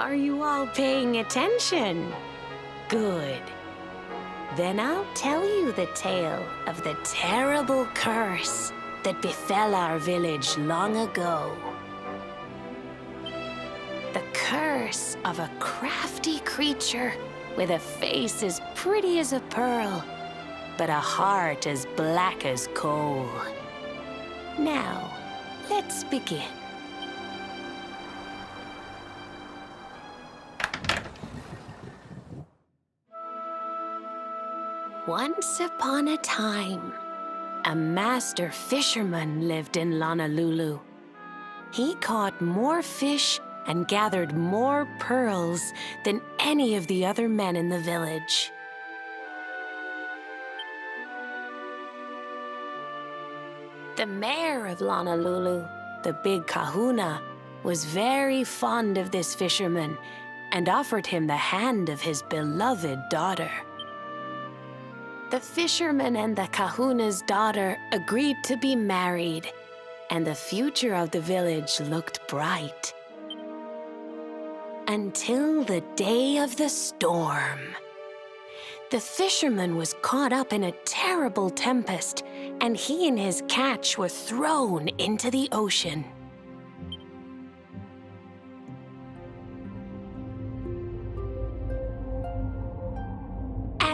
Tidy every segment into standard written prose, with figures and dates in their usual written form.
Are you all paying attention? Good. Then I'll tell you the tale of the terrible curse that befell our village long ago. The curse of a crafty creature with a face as pretty as a pearl, but a heart as black as coal. Now, let's begin. Once upon a time, a master fisherman lived in Honolulu. He caught more fish and gathered more pearls than any of the other men in the village. The mayor of Honolulu, the big kahuna, was very fond of this fisherman and offered him the hand of his beloved daughter. The fisherman and the kahuna's daughter agreed to be married, and the future of the village looked bright. Until the day of the storm. The fisherman was caught up in a terrible tempest, and he and his catch were thrown into the ocean.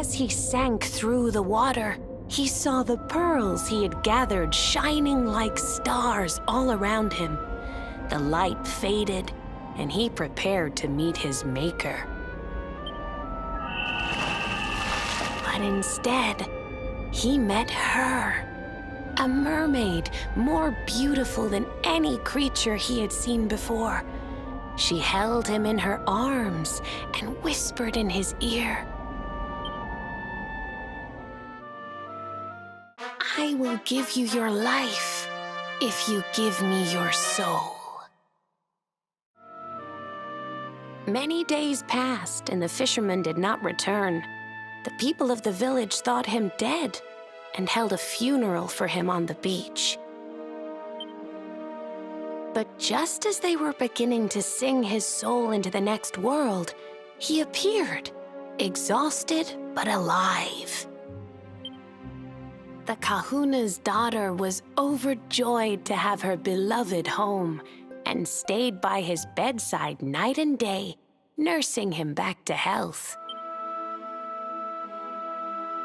As he sank through the water, he saw the pearls he had gathered shining like stars all around him. The light faded, and he prepared to meet his maker. But instead, he met her, a mermaid more beautiful than any creature he had seen before. She held him in her arms and whispered in his ear, "I will give you your life if you give me your soul." Many days passed, and the fisherman did not return. The people of the village thought him dead and held a funeral for him on the beach. But just as they were beginning to sing his soul into the next world, he appeared, exhausted but alive. The kahuna's daughter was overjoyed to have her beloved home and stayed by his bedside night and day, nursing him back to health.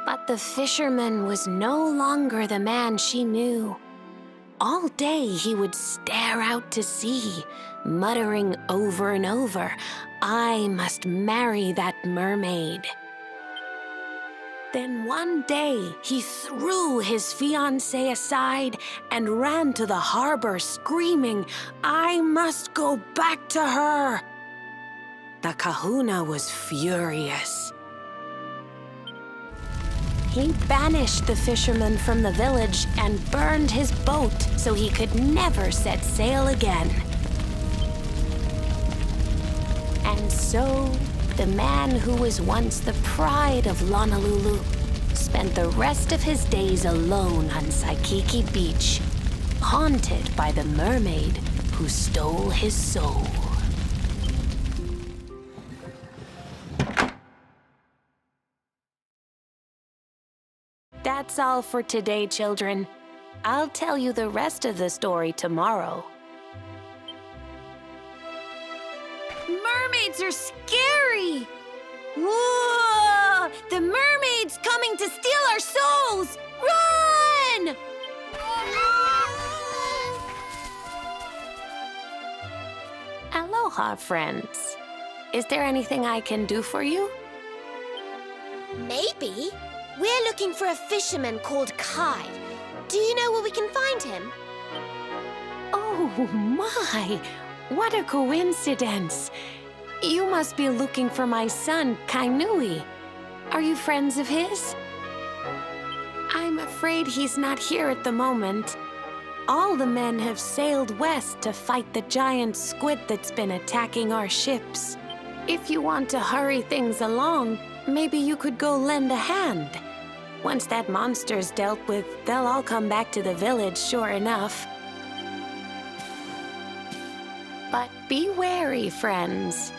But the fisherman was no longer the man she knew. All day he would stare out to sea, muttering over and over, "I must marry that mermaid." Then one day, he threw his fiancée aside and ran to the harbor screaming, "I must go back to her!" The kahuna was furious. He banished the fisherman from the village and burned his boat so he could never set sail again. And so, the man who was once the pride of Honolulu spent the rest of his days alone on Waikiki Beach, haunted by the mermaid who stole his soul. That's all for today, children. I'll tell you the rest of the story tomorrow. Mermaids are scary! Whoa! The mermaid's coming to steal our souls! Run! Aloha, friends. Is there anything I can do for you? Maybe. We're looking for a fisherman called Kai. Do you know where we can find him? Oh, my! What a coincidence! You must be looking for my son, Kainui. Are you friends of his? I'm afraid he's not here at the moment. All the men have sailed west to fight the giant squid that's been attacking our ships. If you want to hurry things along, maybe you could go lend a hand. Once that monster's dealt with, they'll all come back to the village, sure enough. But be wary, friends.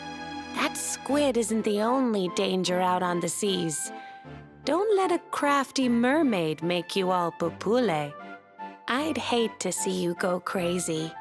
That squid isn't the only danger out on the seas. Don't let a crafty mermaid make you all pupule. I'd hate to see you go crazy.